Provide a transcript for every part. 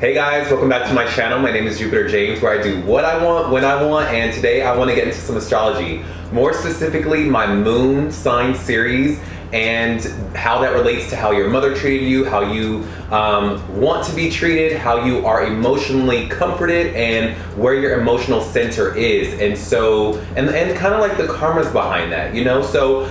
Hey guys, welcome back to my channel. My name is Jupiter James, where I do what I want, when I want, and today I want to get into some astrology. More specifically, my moon sign series and how that relates to how your mother treated you, how you want to be treated, how you are emotionally comforted, and where your emotional center is. And so, and kind of like the karmas behind that, you know? So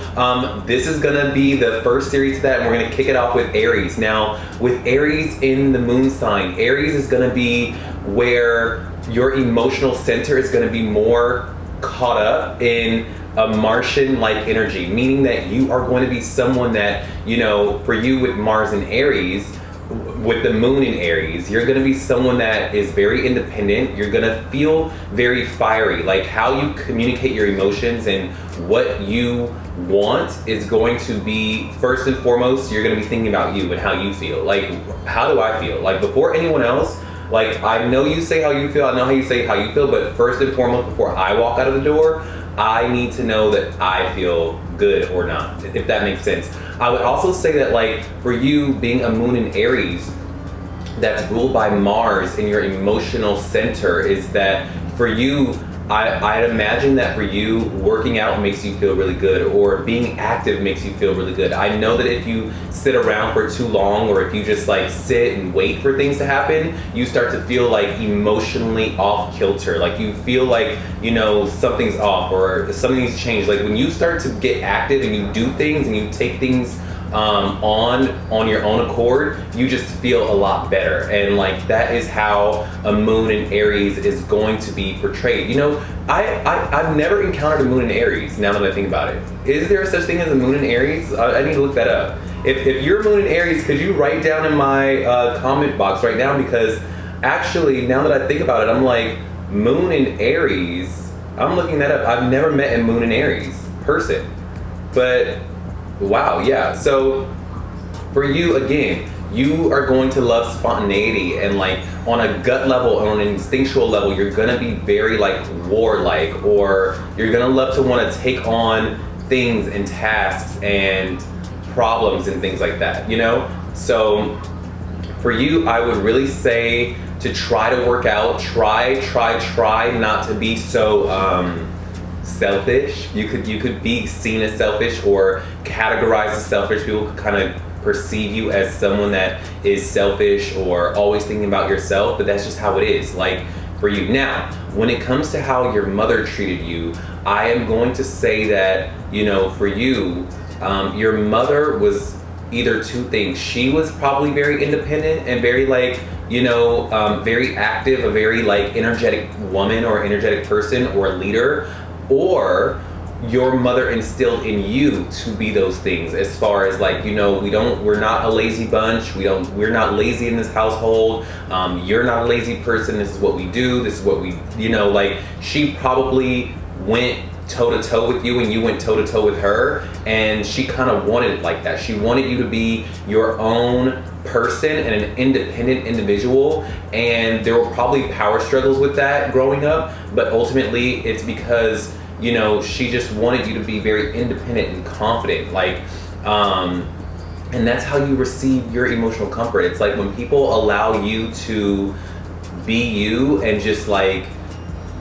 this is gonna be the first series to that, and we're gonna kick it off with Aries. Now, with Aries in the moon sign, Aries is gonna be where your emotional center is gonna be more caught up in a Martian-like energy, meaning that you are going to be someone that, you know, for you with Mars and Aries, with the moon in Aries, you're going to be someone that is very independent. You're going to feel very fiery. Like how you communicate your emotions and what you want is going to be, first and foremost, you're going to be thinking about you and how you feel. Like, how do I feel? Like, before anyone else, like, I know you say how you feel, I know how you say how you feel, but first and foremost, before I walk out of the door, I need to know that I feel good or not, if that makes sense. I would also say that, like, for you being a moon in Aries that's ruled by Mars in your emotional center, is that for you, I'd imagine that for you, working out makes you feel really good, or being active makes you feel really good. I know that if you sit around for too long, or if you just like sit and wait for things to happen, you start to feel like emotionally off kilter. Like you feel like, you know, something's off or something's changed. Like when you start to get active and you do things and you take things on your own accord, you just feel a lot better. And like that is how a moon in Aries is going to be portrayed. You know, I've never encountered a moon in Aries, now that I think about it. Is there such thing as a moon in Aries? I need to look that up. If you're a moon in Aries, could you write down in my comment box right now? Because actually, now that I think about it, I'm like, moon in Aries, I'm looking that up. I've never met a moon in Aries person, but wow, yeah. So for you, again, you are going to love spontaneity, and like on a gut level, on an instinctual level, you're gonna be very like warlike, or you're gonna love to want to take on things and tasks and problems and things like that, you know? So for you, I would really say to try to work out, try not to be so selfish. You could be seen as selfish or categorized as selfish. People could kind of perceive you as someone that is selfish or always thinking about yourself, but that's just how it is, like, for you. Now, when it comes to how your mother treated you, I am going to say that, you know, for you, your mother was either two things. She was probably very independent and very like, you know, very active, a very like energetic woman or energetic person or leader, or your mother instilled in you to be those things, as far as like, you know, we're not a lazy bunch, we're not lazy in this household, you're not a lazy person, this is what we do, this is what we, you know, like she probably went toe-to-toe with you and you went toe-to-toe with her, and she kind of wanted it like that. She wanted you to be your own person and an independent individual, and there were probably power struggles with that growing up, but ultimately it's because, you know, she just wanted you to be very independent and confident, like, and that's how you receive your emotional comfort. It's like when people allow you to be you and just like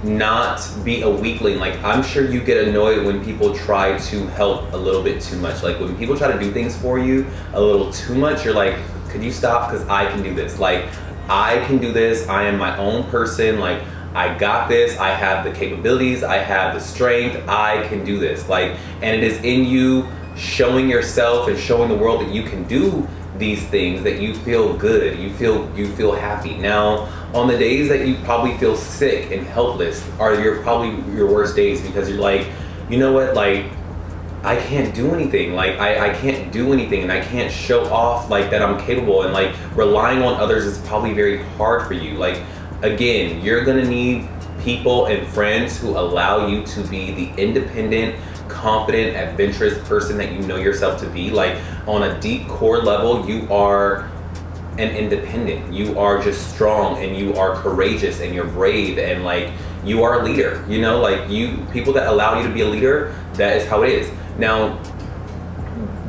not be a weakling. Like, I'm sure you get annoyed when people try to help a little bit too much. Like when people try to do things for you a little too much, you're like, could you stop? Because I can do this. Like, I can do this. I am my own person. Like, I got this. I have the capabilities. I have the strength. I can do this. Like, and it is in you showing yourself and showing the world that you can do these things, that you feel good, you feel happy. Now, on the days that you probably feel sick and helpless are probably your worst days, because you're like, you know what, like, I can't do anything. Like, I can't do anything, and I can't show off like that I'm capable, and like relying on others is probably very hard for you. Like, again, you're gonna need people and friends who allow you to be the independent, confident, adventurous person that you know yourself to be. Like, on a deep core level, you are an independent. You are just strong, and you are courageous, and you're brave, and like, you are a leader, you know? Like, people that allow you to be a leader, that is how it is. Now,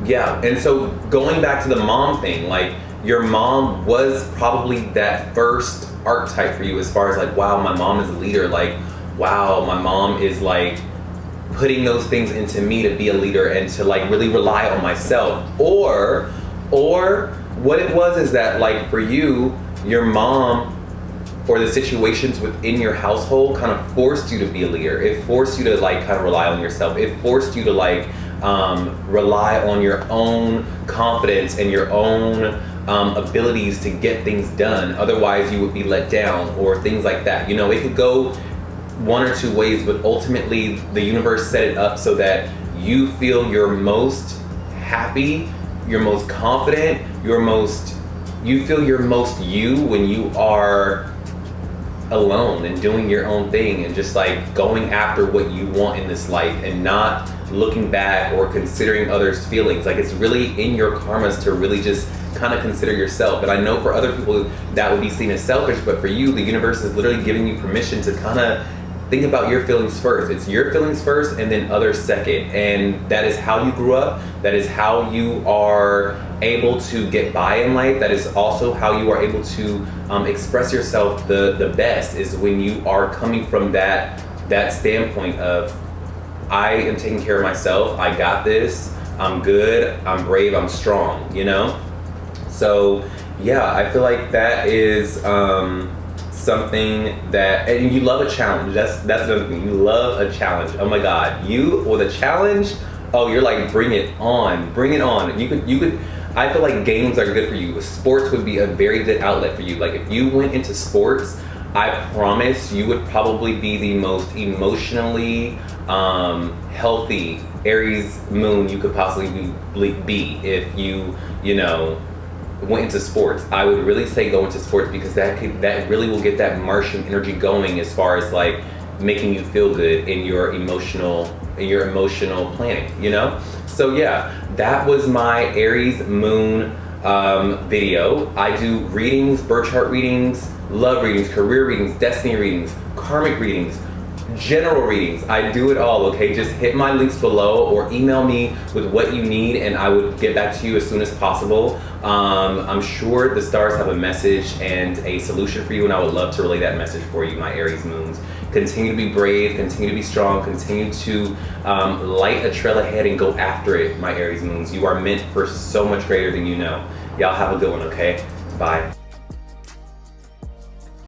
yeah, and so going back to the mom thing, like, your mom was probably that first archetype for you, as far as like, wow, my mom is a leader. Like, wow, my mom is like putting those things into me to be a leader and to like really rely on myself. Or what it was is that, like, for you, your mom or the situations within your household kind of forced you to be a leader. It forced you to like kind of rely on yourself. It forced you to like rely on your own confidence and your own abilities to get things done. Otherwise you would be let down or things like that. You know, it could go one or two ways, but ultimately the universe set it up so that you feel your most happy, your most confident, you feel your most you when you are alone and doing your own thing and just like going after what you want in this life and not looking back or considering others' feelings. Like, it's really in your karmas to really just kind of consider yourself. And I know for other people that would be seen as selfish, but for you, the universe is literally giving you permission to kind of think about your feelings first. It's your feelings first and then others second. And that is how you grew up. That is how you are able to get by in life. That is also how you are able to express yourself the best, is when you are coming from that standpoint of, I am taking care of myself, I got this, I'm good, I'm brave, I'm strong, you know? So yeah, I feel like that is something that, and you love a challenge. That's another thing. You love a challenge. Oh my God, you with a challenge. Oh, you're like, bring it on, bring it on. You could. I feel like games are good for you. Sports would be a very good outlet for you. Like, if you went into sports, I promise you would probably be the most emotionally healthy Aries moon you could possibly be if you know, went into sports. I would really say go into sports, because that really will get that Martian energy going, as far as like making you feel good in your emotional planning, you know? So yeah, that was my Aries moon video. I do readings, birth chart readings, love readings, career readings, destiny readings, karmic readings, general readings. I do it all, okay? Just hit my links below or email me with what you need and I would get back to you as soon as possible. I'm sure the stars have a message and a solution for you, and I would love to relay that message for you, my Aries moons. Continue to be brave, continue to be strong, continue to light a trail ahead and go after it, my Aries moons. You are meant for so much greater than you know. Y'all have a good one, okay? Bye.